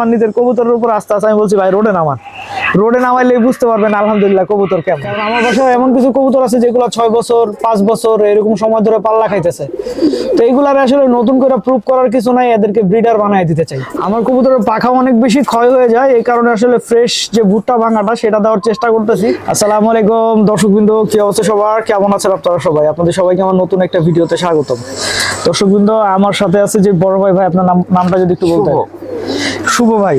আমার নিজের কবুতরের উপর আস্থা আছে। আমি বলছি ভাই রোডে নামান, রোডে নামাইলে বুঝতে পারবেন আলহামদুলিল্লাহ কবুতর কেমন। কারণ আমার বাসায় এমন কিছু কবুতর আছে যেগুলো 6 বছর 5 বছর এরকম সময় ধরে পাল্লা খাইতেছে। তো এইগুলার আসলে নতুন করে প্রুভ করার কিছু নাই, এদেরকে ব্রিডার বানাই দিতে চাই। আমার কবুতরের পাখা অনেক বেশি ক্ষয় হয়ে যায়, এই কারণে আসলে ফ্রেশ যে ভুট্টা ভাঙাটা সেটা দেওয়ার চেষ্টা করতেছি। আসসালামু আলাইকুম দর্শকবৃন্দ, কি অবস্থা সবার, কেমন আছেন আপনারা সবাই? আপনাদের সবাইকে আমার নতুন একটা ভিডিওতে স্বাগতম। দর্শকবৃন্দ, আমার সাথে আছে যে বড় ভাই, আপনার নামটা যদি একটু বলতেন। শুভ ভাই।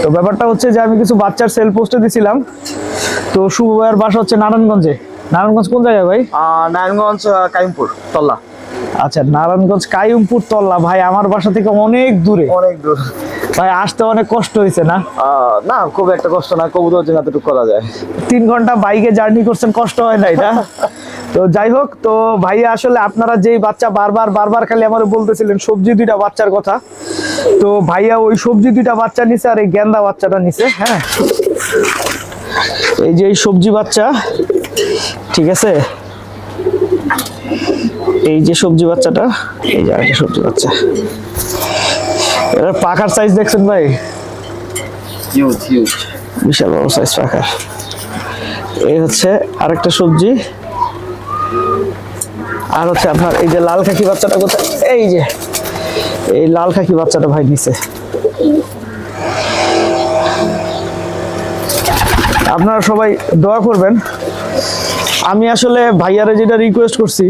তো ব্যাপারটা হচ্ছে যে আমি কিছু বাচ্চার সেল পোস্টে দিছিলাম। তো শুভ ভাইয়ের বাসা হচ্ছে নারায়ণগঞ্জে। নারায়ণগঞ্জ কোন জায়গায় ভাই? নারায়ণগঞ্জ কাইমপুর তল্লা। আচ্ছা, নারায়ণগঞ্জ কাইমপুর তল্লা। ভাই আমার বাসা থেকে অনেক দূরে, অনেক দূর ভাই আসতে অনেক কষ্ট হয়েছে না? না, খুব একটা কষ্ট না, কবুতর যে এতটুকু করা যায়। 3 ঘন্টা বাইকে জার্নি করছেন, কষ্ট হয় নাই না? তো যাই হোক, তো ভাইয়া আসলে আপনারা যেই বাচ্চা বারবার খালি আমার বলতেছিলেন সবজি 2টা বাচ্চার কথা, তো ভাইয়া ওই সবজি 2টা বাচ্চা নিছে আর এই গেন্দা বাচ্চাটা নিছে। হ্যাঁ, এই যে এই সবজি বাচ্চা, ঠিক আছে, এই যে সবজি বাচ্চাটা, এই যে আরেকটা সবজি বাচ্চা। এর পাখার সাইজ দেখছেন ভাই? হিউজ হিউজ, বিশাল বড় সাইজ পাখার। এই হচ্ছে আরেকটা সবজি। আর হচ্ছে আপনার এই যে লাল খাকি বাচ্চাটা কোথায়? এই যে এই লাল খাকি বাচ্চাটা ভাই নিচে। আপনারা সবাই দোয়া করবেন। আমি আসলে ভাইয়ারে যেটা রিকোয়েস্ট করছি,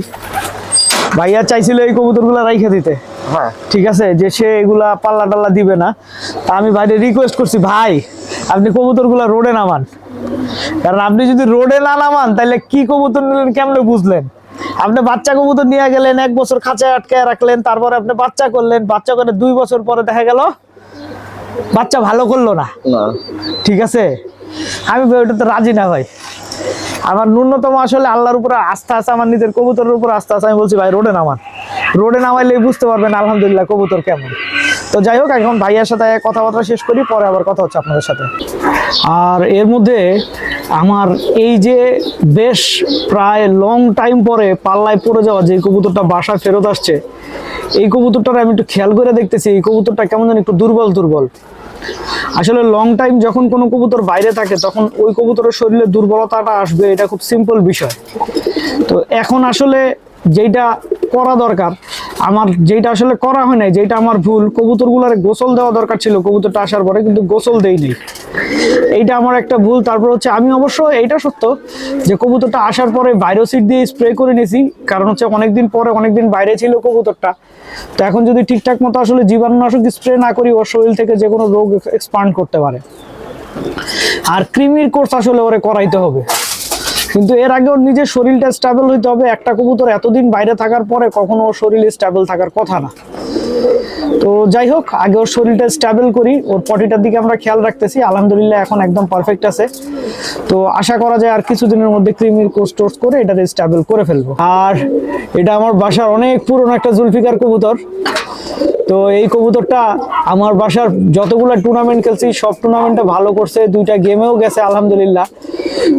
ভাইয়া চাইছিল এই কবুতরগুলা রাইখা দিতে। হ্যাঁ ঠিক আছে, যে সে এগুলা পাল্লা টাল্লা দিবে না। তা আমি ভাইরে রিকোয়েস্ট করছি, ভাই আপনি কবুতরগুলা রোডে নামান। কারণ আপনি যদি রোডে না নামান তাহলে কি কবুতর নিলেন কেমনে বুঝলেন? আপনি বাচ্চা কবুতর নিয়ে গেলেন, 1 বছর খাঁচায় আটকায় রাখলেন, তারপরে আপনি বাচ্চা করলেন, বাচ্চা করে 2 বছর পরে দেখা গেল বাচ্চা ভালো করলো না। ঠিক আছে, আমি ওইটাতে রাজি না ভাই। আমার ন্যূনতম আসলে আল্লাহর উপর আস্থা আছে, আমার নিজের কবুতরের উপর আস্থা আছে। আমি বলছি ভাই রোডে নামান, রোডে নামাইলে বুঝতে পারবেন আলহামদুলিল্লাহ কবুতর কেমন। তো যাই হোক, এখন ভাইয়ার সাথে কথাবার্তা শেষ করি, পরে আবার কথা হচ্ছে আপনাদের সাথে। আর এর মধ্যে আমার এই যে বেশ প্রায় লং টাইম পরে পাল্লায় পড়ে যাওয়া যে কবুতরটা বাসায় ফেরত আসছে, এই কবুতরটার আমি একটু খেয়াল করে দেখতেছি, এই কবুতরটা কেমন যেন একটু দুর্বল। আসলে লং টাইম যখন কোনো কবুতর বাইরে থাকে তখন ওই কবুতরের শরীরে দুর্বলতাটা আসবে, এটা খুব সিম্পল বিষয়। তো এখন আসলে যেটা করা দরকার, আমার যেটা আসলে করা হয় নাই, যেটা আমার ভুল, কবুতরগুলোর গোসল দেওয়া দরকার ছিল কবুতরটা আসার পরে, কিন্তু গোসল দেইনি, এইটা আমার একটা ভুল। তারপর হচ্ছে আমি অবশ্য এইটা সত্য যে কবুতরটা আসার পরে ভাইরোসিড দিয়ে স্প্রে করে নিয়েছি, কারণ হচ্ছে অনেকদিন পরে, অনেকদিন বাইরে ছিল কবুতরটা। তো এখন যদি ঠিকঠাক মতো আসলে জীবাণুনাশক স্প্রে না করি, ওর শরীর থেকে যে কোনো রোগ এক্সপান্ড করতে পারে। আর কৃমির কোর্স আসলে ওরে করাইতে হবে, কিন্তু এর আগে ওর নিজের শরীরটা স্টেবল হইতে হবে। একটা কবুতর এতদিন বাইরে থাকার পরে কখনো ওর শরীরে স্টেবল থাকার কথা না। তো যাই হোক, আগে ওর শরীরটা স্টেবল করি, ওর পটিটার দিকে আমরা খেয়াল রাখতেছি। আলহামদুলিল্লাহ এখন একদম পারফেক্ট আছে। তো আশা করা যায় আর কিছুদিনের মধ্যে ক্রিমির কোর্স টোর্স করে এটাকে স্টেবল করে ফেলবো। আর এটা আমার বাসার অনেক পুরনো একটা জুলফিকার কবুতর। তো এই কবুতরটা আমার বাসার যতগুলো টুর্নামেন্ট খেলছি সব টুর্নামেন্টে ভালো করছে, 2টা গেমেও গেছে আলহামদুলিল্লাহ।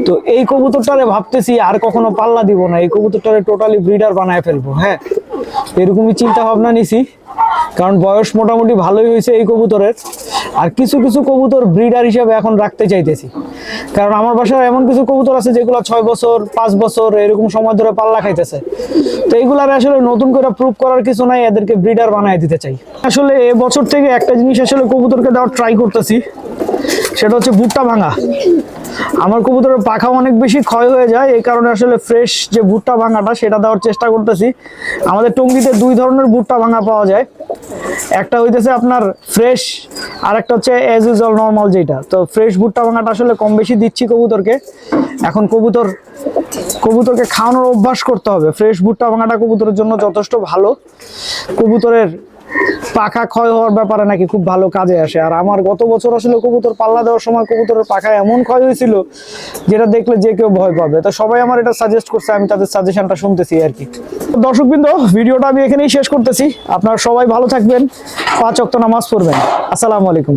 তো এই কবুতরটারে ভাবতেছি আর কখনো পাল্লা দিব না, এই কবুতরটারে টোটালি ব্রিডার বানায় ফেলবো। হ্যাঁ, এরকমই চিন্তা ভাবনা নিছি, কারণ বয়স মোটামুটি ভালোই হয়েছে এই কবুতরের। আর কিছু কবুতর ব্রিডার হিসেবে এখন রাখতে চাইতেছি, কারণ আমার বাসায় এমন কিছু কবুতর আছে যেগুলো 6 বছর 5 বছর এরকম সময় ধরে পাল্লা খাইতেছে। তো এইগুলার আসলে নতুন করে প্রুভ করার কিছু নাই, এদেরকে ব্রিডার বানায় দিতে চাই। আসলে এবছর থেকে একটা জিনিস আসলে কবুতরকে দেওয়ার ট্রাই করতেছি, সেটা হচ্ছে ভুট্টা ভাঙা। আমার কবুতরের পাখা অনেক বেশি ক্ষয় হয়ে যায়, এই কারণে আসলে ফ্রেশ যে ভুট্টা ভাঙাটা সেটা দেওয়ার চেষ্টা করতেছি। আমাদের টঙ্গীতে 2 ধরনের ভুট্টা ভাঙা পাওয়া যায়, একটা হইতেছে আপনার ফ্রেশ, আর একটা হচ্ছে অ্যাজ ইউজুয়াল নর্মাল যেটা। তো ফ্রেশ ভুট্টা ভাঙাটা আসলে কম বেশি দিচ্ছি কবুতরকে। এখন কবুতরকে খাওয়ানোর অভ্যাস করতে হবে। ফ্রেশ ভুট্টা ভাঙাটা কবুতরের জন্য যথেষ্ট ভালো, কবুতরের পাখা ক্ষয় হওয়ার ব্যাপারে নাকি খুব ভালো কাজে আসে। আর আমার গত বছর আসলে কবুতর পাল্লা দেওয়ার সময় কবুতরের পাখা এমন ক্ষয় হয়েছিল যেটা দেখলে যে কেউ ভয় পাবে। তো সবাই আমার এটা সাজেস্ট করছে, আমি তাদের সাজেশনটা শুনতেছি আর কি। দর্শকবৃন্দ, ভিডিওটা আমি এখানেই শেষ করতেছি। আপনারা সবাই ভালো থাকবেন, 5 ওয়াক্ত নামাজ পড়বেন। আসসালামু আলাইকুম।